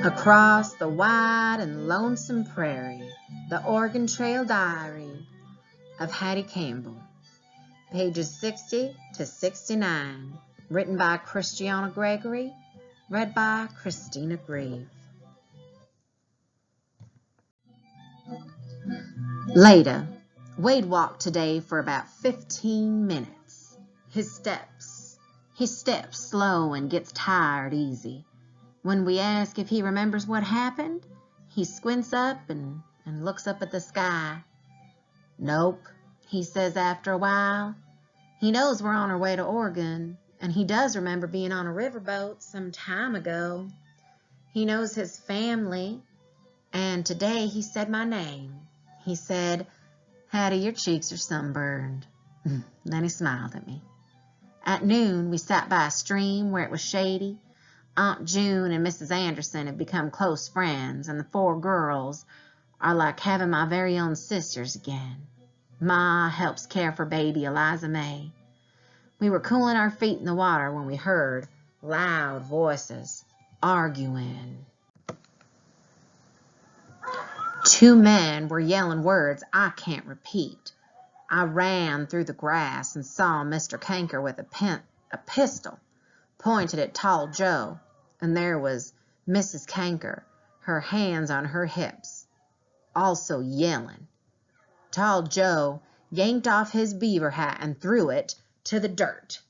Across the wide and lonesome prairie, the Oregon Trail Diary of Hattie Campbell, pages 60 to 69, written by Kristiana Gregory, read by Christina Grieve. Later, Wade walked today for about 15 minutes. He steps slow and gets tired easy. When we ask if he remembers what happened, he squints up and looks up at the sky. Nope, he says after a while. He knows we're on our way to Oregon, and he does remember being on a riverboat some time ago. He knows his family, and today he said my name. He said, "Hattie, your cheeks are sunburned." Then he smiled at me. At noon, we sat by a stream where it was shady. Aunt June and Mrs. Anderson have become close friends, and the four girls are like having my very own sisters again. Ma helps care for baby Eliza May. We were cooling our feet in the water when we heard loud voices arguing. Two men were yelling words I can't repeat. I ran through the grass and saw Mr. Kanker with a pistol pointed at Tall Joe, and there was Mrs. Kanker, her hands on her hips, also yelling. Tall Joe yanked off his beaver hat and threw it to the dirt.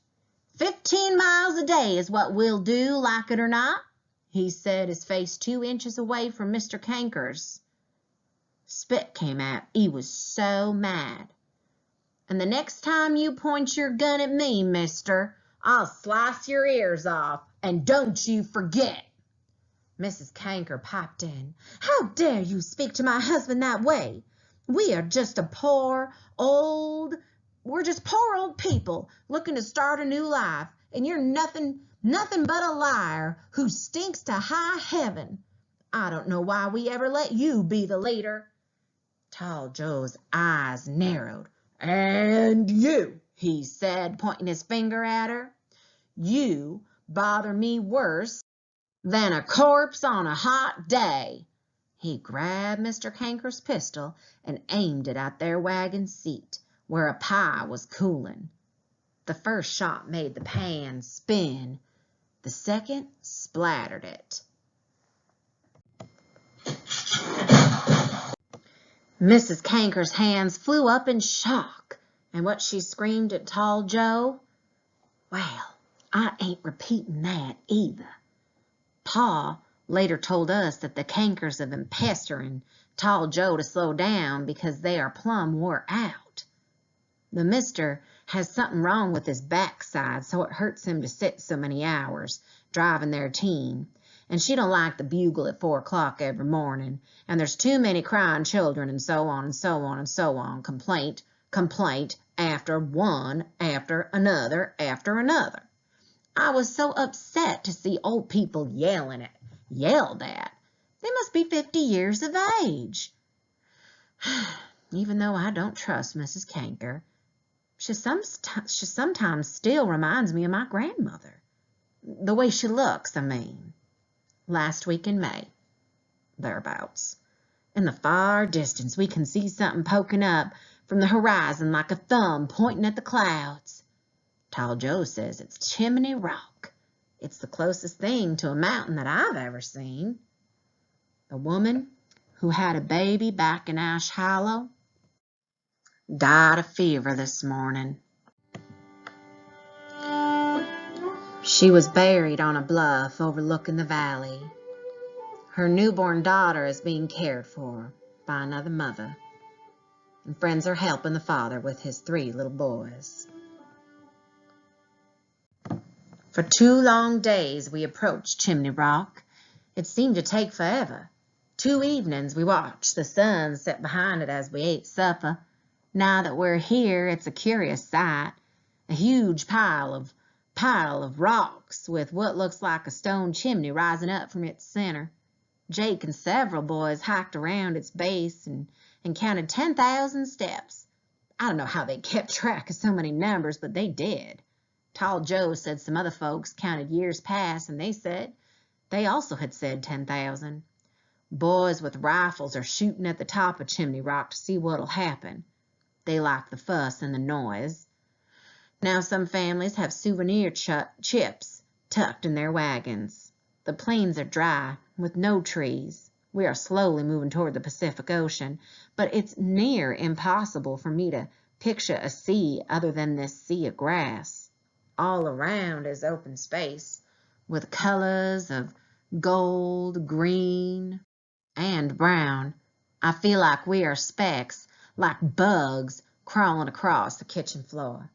15 miles a day is what we'll do, like it or not, he said, his face 2 inches away from Mr. Kanker's. Spit came out. He was so mad. "And the next time you point your gun at me, mister, I'll slice your ears off, and don't you forget." Mrs. Kanker piped in. "How dare you speak to my husband that way? We're just poor old people looking to start a new life, and you're nothing but a liar who stinks to high heaven. I don't know why we ever let you be the leader." Tall Joe's eyes narrowed. "And you," he said, pointing his finger at her, "you bother me worse than a corpse on a hot day." He grabbed Mr. Kanker's pistol and aimed it at their wagon seat, where a pie was cooling. The first shot made the pan spin. The second splattered it. Mrs. Kanker's hands flew up in shock, and what she screamed at Tall Joe, "Well, I ain't repeating that either." Pa later told us that the Kankers have been pestering Tall Joe to slow down because they are plumb wore out. The mister has something wrong with his backside, so it hurts him to sit so many hours driving their team. And she don't like the bugle at 4 o'clock every morning, and there's too many crying children, and so on and so on and so on. Complaint after one after another after another. I was so upset to see old people yelled at. They must be 50 years of age. Even though I don't trust Mrs. Kanker, she sometimes still reminds me of my grandmother. The way she looks, I mean. Last week in May, thereabouts. In the far distance, we can see something poking up from the horizon like a thumb pointing at the clouds. Tall Joe says it's Chimney Rock. It's the closest thing to a mountain that I've ever seen. The woman who had a baby back in Ash Hollow died of fever this morning. She was buried on a bluff overlooking the valley. Her newborn daughter is being cared for by another mother, and friends are helping the father with his 3 little boys. For 2 long days we approached Chimney Rock. It seemed to take forever. 2 evenings we watched the sun set behind it as we ate supper. Now that we're here, it's a curious sight. A huge pile of rocks with what looks like a stone chimney rising up from its center. Jake and several boys hiked around its base and counted 10,000 steps. I don't know how they kept track of so many numbers, but they did. Tall Joe said some other folks counted years past, and they said They also had said 10,000. Boys with rifles are shooting at the top of Chimney Rock to see what'll happen. They like the fuss and the noise. Now some families have souvenir chips tucked in their wagons. The plains are dry, with no trees. We are slowly moving toward the Pacific Ocean, but it's near impossible for me to picture a sea other than this sea of grass. All around is open space, with colors of gold, green, and brown. I feel like we are specks, like bugs, crawling across the kitchen floor.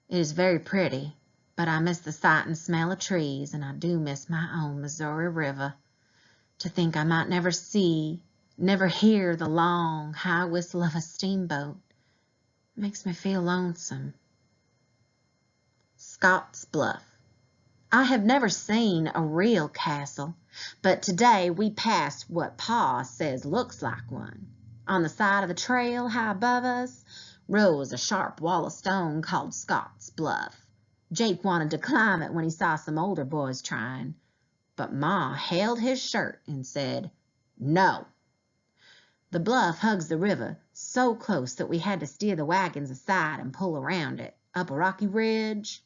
It is very pretty, but I miss the sight and smell of trees, and I do miss my own Missouri River. To think I might never hear the long, high whistle of a steamboat makes me feel lonesome. Scott's Bluff. I have never seen a real castle, but today we passed what Pa says looks like one. On the side of the trail high above us rose a sharp wall of stone called Scott's Bluff. Jake wanted to climb it when he saw some older boys trying, but Ma held his shirt and said, "No." The bluff hugs the river so close that we had to steer the wagons aside and pull around it, up a rocky ridge.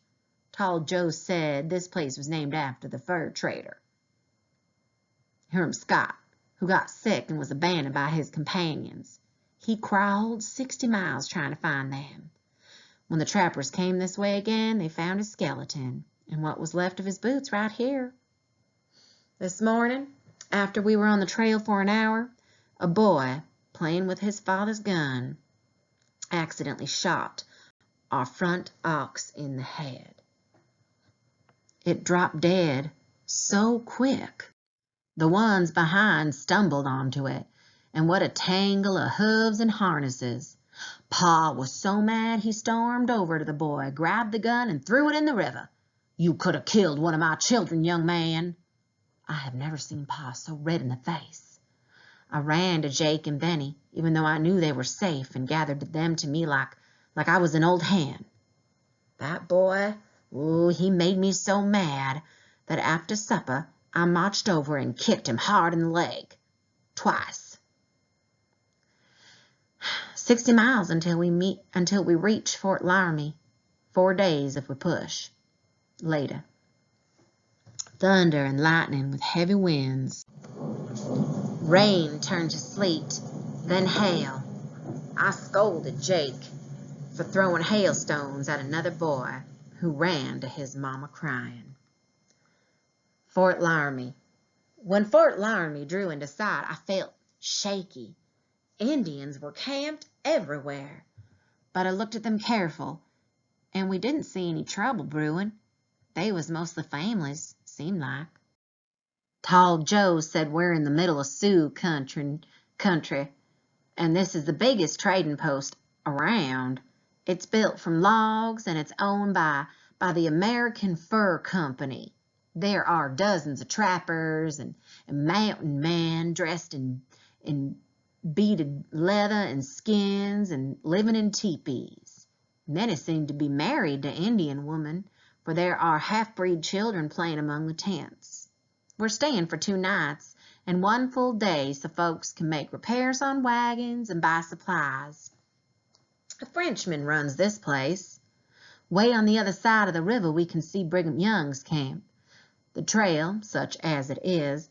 Tall Joe said this place was named after the fur trader, Hiram Scott, who got sick and was abandoned by his companions. He crawled 60 miles trying to find them. When the trappers came this way again, they found his skeleton and what was left of his boots right here. This morning, after we were on the trail for an hour, a boy, playing with his father's gun, accidentally shot our front ox in the head. It dropped dead so quick. The ones behind stumbled onto it, and what a tangle of hooves and harnesses. Pa was so mad he stormed over to the boy, grabbed the gun, and threw it in the river. "You could have killed one of my children, young man." I have never seen Pa so red in the face. I ran to Jake and Benny, even though I knew they were safe, and gathered them to me like I was an old hen. That boy, he made me so mad that after supper I marched over and kicked him hard in the leg. Twice. 60 miles until we reach Fort Laramie. 4 days if we push. Later. Thunder and lightning with heavy winds. Rain turned to sleet, then hail. I scolded Jake for throwing hailstones at another boy who ran to his mama crying. Fort Laramie. When Fort Laramie drew into sight, I felt shaky. Indians were camped everywhere, but I looked at them careful, and we didn't see any trouble brewing. They was mostly families, seemed like. Tall Joe said we're in the middle of Sioux country, and this is the biggest trading post around. It's built from logs, and it's owned by the American Fur Company. There are dozens of trappers and mountain men dressed in beaded leather and skins and living in teepees. Many seem to be married to Indian women, for there are half-breed children playing among the tents. We're staying for 2 nights and 1 full day so folks can make repairs on wagons and buy supplies. A Frenchman runs this place. Way on the other side of the river we can see Brigham Young's camp. The trail, such as it is,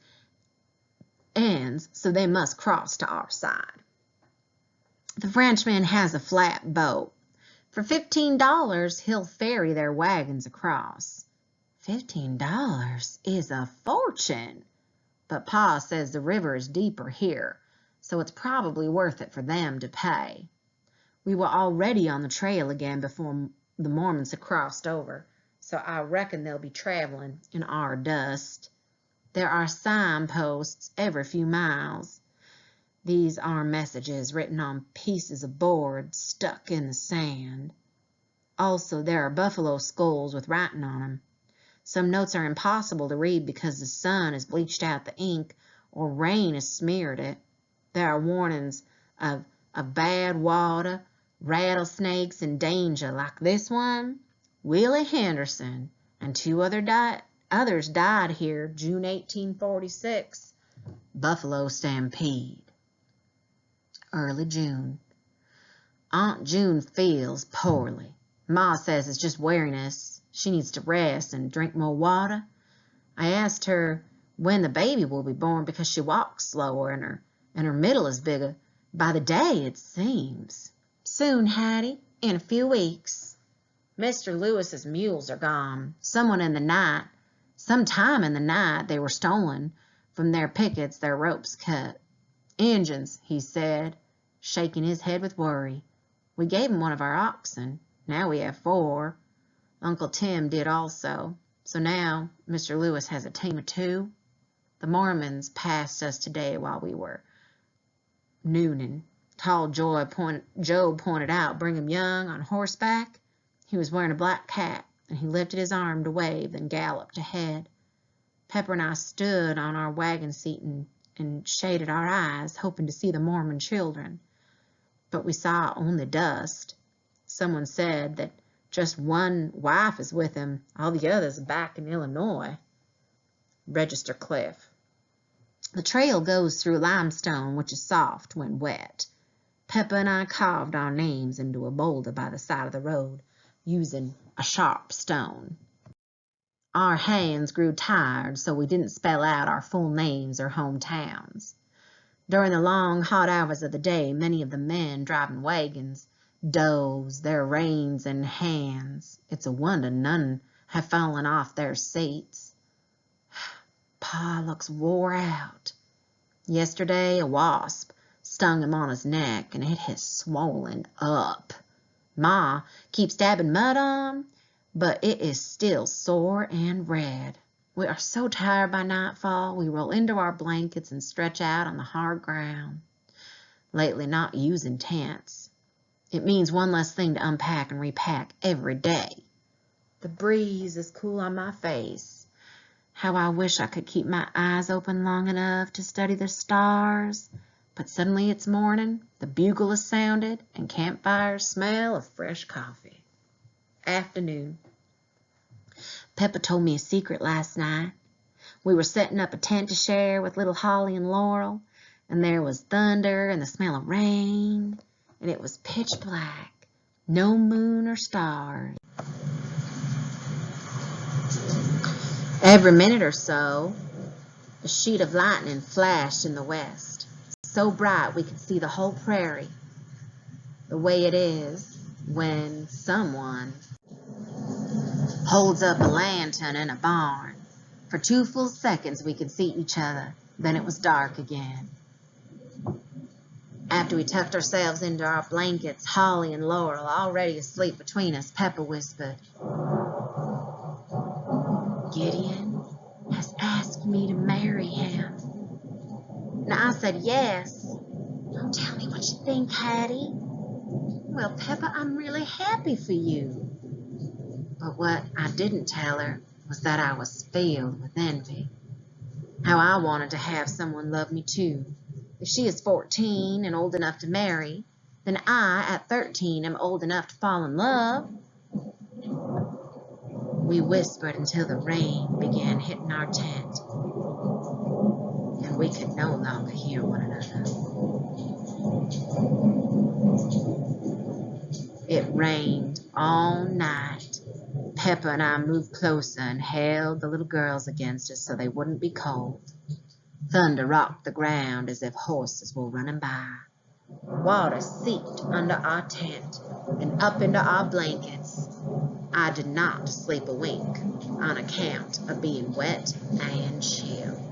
ends, so they must cross to our side. The Frenchman has a flat boat. For $15, he'll ferry their wagons across. $15 is a fortune, but Pa says the river is deeper here, so it's probably worth it for them to pay. We were already on the trail again before the Mormons had crossed over, so I reckon they'll be traveling in our dust. There are signposts every few miles. These are messages written on pieces of board stuck in the sand. Also, there are buffalo skulls with writing on them. Some notes are impossible to read because the sun has bleached out the ink or rain has smeared it. There are warnings of bad water, rattlesnakes, and danger, like this one. Willie Henderson and 2 other Others died here June 1846. Buffalo stampede. Early June. Aunt June feels poorly. Ma says it's just weariness. She needs to rest and drink more water. I asked her when the baby will be born because she walks slower and her middle is bigger. By the day, it seems. Soon, Hattie, in a few weeks. Mr. Lewis's mules are gone. Sometime in the night, they were stolen from their pickets, their ropes cut. Injuns, he said, shaking his head with worry. We gave him one of our oxen. Now we have 4. Uncle Tim did also. So now Mr. Lewis has a team of 2. The Mormons passed us today while we were nooning. Tall Joe pointed out Brigham Young on horseback. He was wearing a black cap, and he lifted his arm to wave, then galloped ahead. Pepper and I stood on our wagon seat and shaded our eyes, hoping to see the Mormon children. But we saw only dust. Someone said that just one wife is with him, all the others are back in Illinois. Register Cliff. The trail goes through limestone, which is soft when wet. Pepper and I carved our names into a boulder by the side of the road, using a sharp stone. Our hands grew tired, so we didn't spell out our full names or hometowns. During the long, hot hours of the day, many of the men driving wagons dozed, their reins in hands. It's a wonder none have fallen off their seats. Pa looks wore out. Yesterday, a wasp stung him on his neck, and it has swollen up. Ma keeps dabbing mud on, but it is still sore and red. We are so tired by nightfall, we roll into our blankets and stretch out on the hard ground. Lately, not using tents. It means one less thing to unpack and repack every day. The breeze is cool on my face. How I wish I could keep my eyes open long enough to study the stars. But suddenly it's morning, the bugle is sounded, and campfires smell of fresh coffee. Afternoon. Peppa told me a secret last night. We were setting up a tent to share with little Holly and Laurel, and there was thunder and the smell of rain, and it was pitch black, no moon or stars. Every minute or so, a sheet of lightning flashed in the west, so bright we could see the whole prairie, the way it is when someone holds up a lantern in a barn. For 2 full seconds we could see each other, then it was dark again. After we tucked ourselves into our blankets, Holly and Laurel already asleep between us, Peppa whispered, "Gideon has asked me to marry him." And I said, "Yes." "Don't tell me what you think, Hattie." "Well, Peppa, I'm really happy for you." But what I didn't tell her was that I was filled with envy. How I wanted to have someone love me too. If she is 14 and old enough to marry, then I, at 13, am old enough to fall in love. We whispered until the rain began hitting our tent, and we could no longer hear one another. It rained all night. Peppa and I moved closer and held the little girls against us so they wouldn't be cold. Thunder rocked the ground as if horses were running by. Water seeped under our tent and up into our blankets. I did not sleep a wink on account of being wet and chilled.